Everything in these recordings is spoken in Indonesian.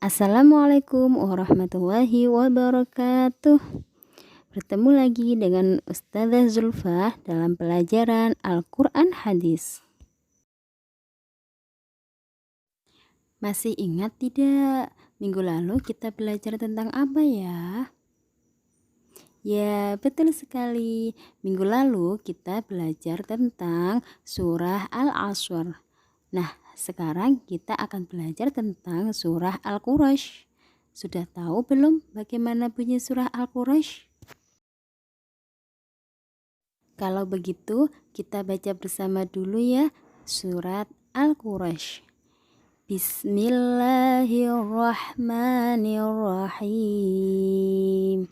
Assalamualaikum warahmatullahi wabarakatuh. Bertemu lagi dengan Ustazah Zulfa dalam pelajaran Al-Quran Hadis. Masih ingat tidak? Minggu lalu kita belajar tentang apa ya? Ya, betul sekali. Minggu lalu kita belajar tentang surah Al-Asr. Nah, sekarang kita akan belajar tentang surah Al-Quraish. Sudah tahu belum bagaimana bunyi surah Al-Quraish? Kalau begitu, kita baca bersama dulu ya surat Al-Quraish. Bismillahirrahmanirrahim.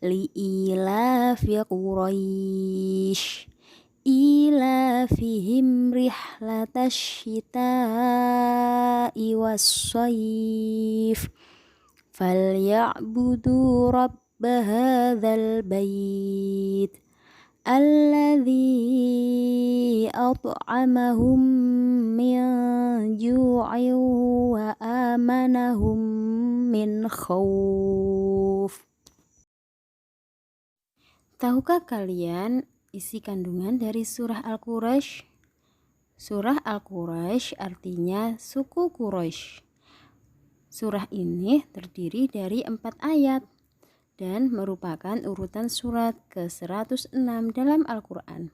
Li'ilafi Quraish. Ilafihim rihlatash shita'i was-sayf falya'budu rabba hadzal bait alladzi at'amahum min ju'in wa amanahum min khauf. Tahukah kalian isi kandungan dari surah Al-Quraish? Surah Al-Quraish artinya suku Quraisy. Surah ini terdiri dari 4 ayat dan merupakan urutan surat ke-106 dalam Al-Quran.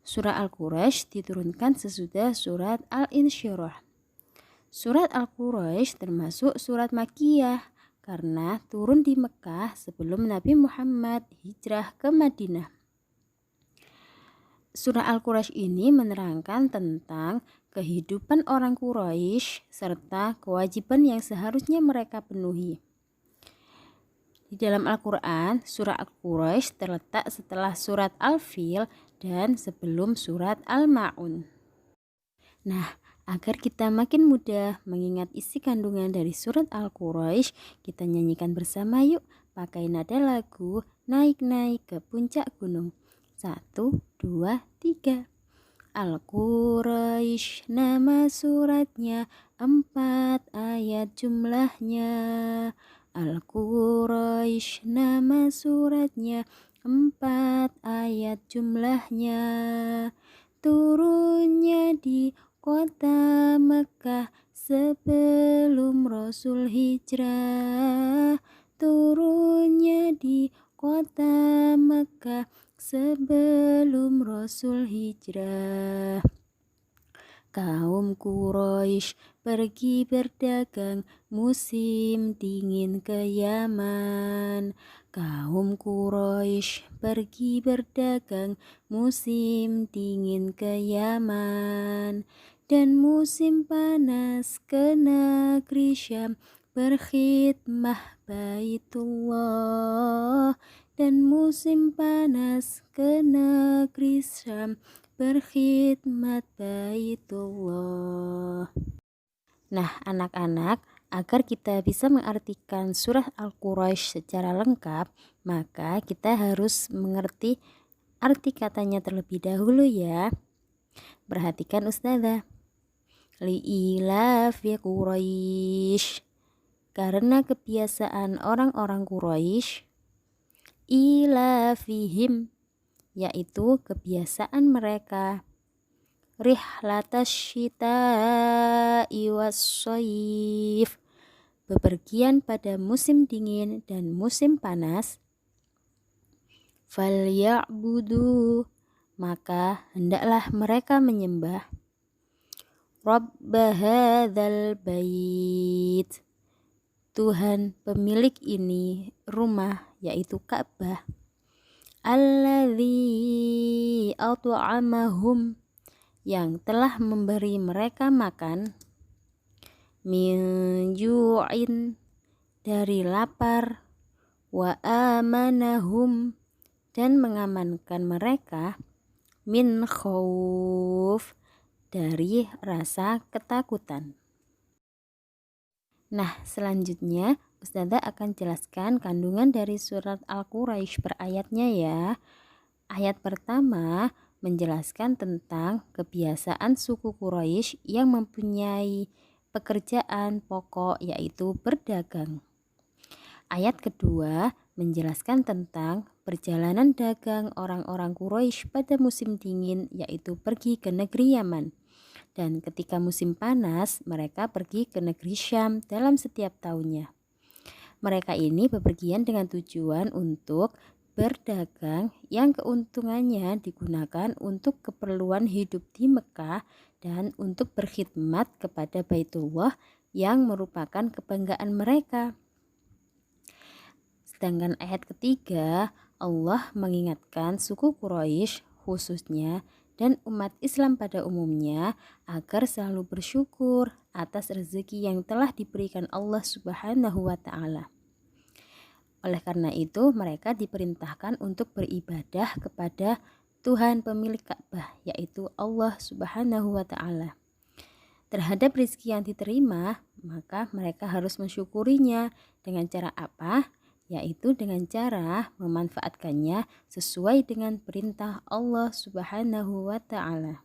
Surah Al-Quraish diturunkan sesudah surat Al-Insyirah. Surat Al-Quraish termasuk surat Makkiyah karena turun di Mekah sebelum Nabi Muhammad hijrah ke Madinah. Surah Al-Quraish ini menerangkan tentang kehidupan orang Quraisy serta kewajiban yang seharusnya mereka penuhi. Di dalam Al-Quran, surah Al-Quraish terletak setelah surat Al-Fil dan sebelum surat Al-Ma'un. Nah, agar kita makin mudah mengingat isi kandungan dari surat Al-Quraish, kita nyanyikan bersama yuk pakai nada lagu Naik-naik ke puncak gunung. 1, 2, 3. Al-Quraish nama suratnya, 4 ayat jumlahnya. Al-Quraish nama suratnya, 4 ayat jumlahnya. Turunnya di kota Mekah sebelum Rasul hijrah. Turunnya di kota Mekah sebelum Rasul hijrah. Kaum Quraisy pergi berdagang musim dingin ke Yaman. Kaum Quraisy pergi berdagang musim dingin ke Yaman. Dan musim panas ke negeri Syam berkhidmah Baitullah. Dan musim panas ke negeri Syam berkhidmat Baitullah. Nah, anak-anak, agar kita bisa mengartikan surah Al-Quraish secara lengkap, maka kita harus mengerti arti katanya terlebih dahulu ya. Perhatikan Ustazah. Li'ilafi Quraish. Karena kebiasaan orang-orang Quraisy, ilafihim, yaitu kebiasaan mereka, rihlatash shita'i was-sayf, bepergian pada musim dingin dan musim panas. Falya'budu, maka hendaklah mereka menyembah, Rabba hadzal bait, Tuhan pemilik ini rumah, yaitu Ka'bah. Alladzi at'amahum, yang telah memberi mereka makan, min ju'in, dari lapar, wa amanahum, dan mengamankan mereka, min khauf, dari rasa ketakutan. Nah, selanjutnya Ustazah akan jelaskan kandungan dari surat Al-Quraish per ayatnya ya. Ayat pertama menjelaskan tentang kebiasaan suku Quraisy yang mempunyai pekerjaan pokok yaitu berdagang. Ayat kedua menjelaskan tentang perjalanan dagang orang-orang Quraisy pada musim dingin yaitu pergi ke negeri Yaman. Dan ketika musim panas, mereka pergi ke negeri Syam dalam setiap tahunnya. Mereka ini bepergian dengan tujuan untuk berdagang yang keuntungannya digunakan untuk keperluan hidup di Mekah dan untuk berkhidmat kepada Baitullah yang merupakan kebanggaan mereka. Sedangkan ayat ketiga, Allah mengingatkan suku Quraisy khususnya dan umat Islam pada umumnya agar selalu bersyukur atas rezeki yang telah diberikan Allah Subhanahu wa Ta'ala. Oleh karena itu, mereka diperintahkan untuk beribadah kepada Tuhan pemilik Ka'bah, yaitu Allah Subhanahu wa Ta'ala. Terhadap rezeki yang diterima, maka mereka harus mensyukurinya dengan cara apa? Yaitu dengan cara memanfaatkannya sesuai dengan perintah Allah Subhanahu wa Ta'ala.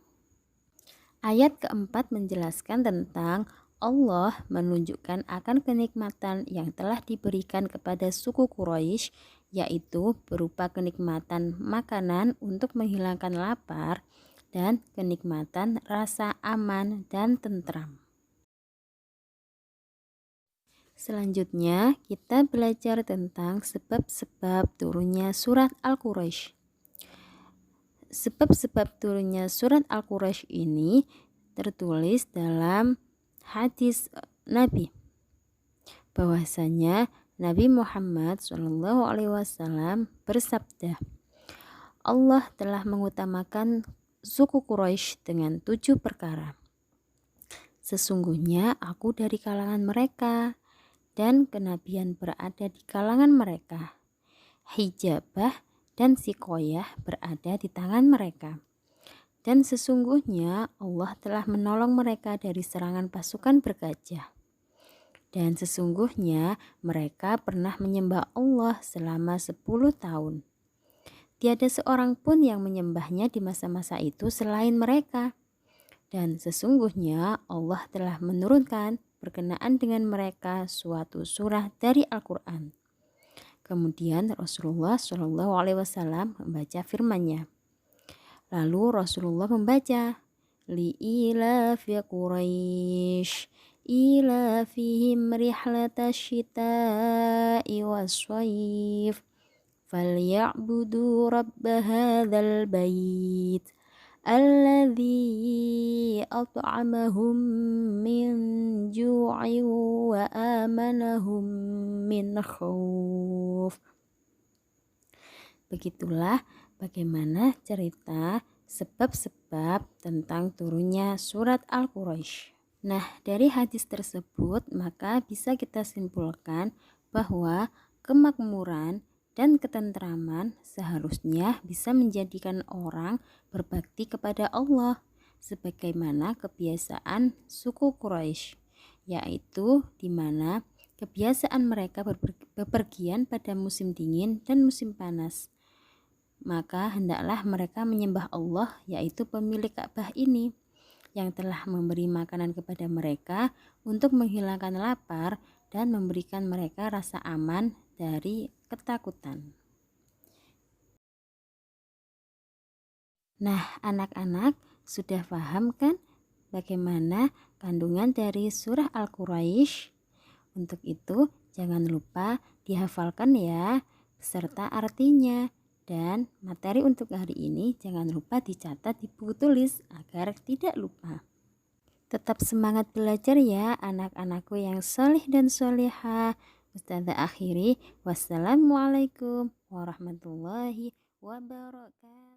Ayat keempat menjelaskan tentang Allah menunjukkan akan kenikmatan yang telah diberikan kepada suku Quraisy, yaitu berupa kenikmatan makanan untuk menghilangkan lapar dan kenikmatan rasa aman dan tentram. Selanjutnya, kita belajar tentang sebab-sebab turunnya surat Al-Quraisy. Sebab-sebab turunnya surat Al-Quraisy ini tertulis dalam hadis Nabi bahwasanya Nabi Muhammad SAW bersabda, Allah telah mengutamakan suku Quraisy dengan 7 perkara. Sesungguhnya aku dari kalangan mereka, dan kenabian berada di kalangan mereka. Hijabah dan sikoyah berada di tangan mereka. Dan sesungguhnya Allah telah menolong mereka dari serangan pasukan bergajah. Dan sesungguhnya mereka pernah menyembah Allah selama 10 tahun. Tiada seorang pun yang menyembahnya di masa-masa itu selain mereka. Dan sesungguhnya Allah telah menurunkan berkenaan dengan mereka suatu surah dari Al-Quran. Kemudian Rasulullah SAW membaca firman-Nya. Lalu Rasulullah membaca, li'ilafi Quraisy ilafihim rihlata syita'i was-shayf falyabudu rabb hadzal bait alladzi at'amahum min ju'in wa amanahum min khauf. Begitulah bagaimana cerita sebab-sebab tentang turunnya surat Al-Quraisy. Nah, dari hadis tersebut maka bisa kita simpulkan bahwa kemakmuran dan ketentraman seharusnya bisa menjadikan orang berbakti kepada Allah sebagaimana kebiasaan suku Quraisy, yaitu di mana kebiasaan mereka bepergian pada musim dingin dan musim panas. Maka hendaklah mereka menyembah Allah, yaitu pemilik Ka'bah ini yang telah memberi makanan kepada mereka untuk menghilangkan lapar dan memberikan mereka rasa aman dari ketakutan. Nah, anak-anak sudah paham kan bagaimana kandungan dari surah Al-Quraisy? Untuk itu, jangan lupa dihafalkan ya, beserta artinya. Dan materi untuk hari ini jangan lupa dicatat di buku tulis agar tidak lupa. Tetap semangat belajar ya anak-anakku yang solih dan solihah. Ustazah akhiri, wassalamualaikum warahmatullahi wabarakatuh.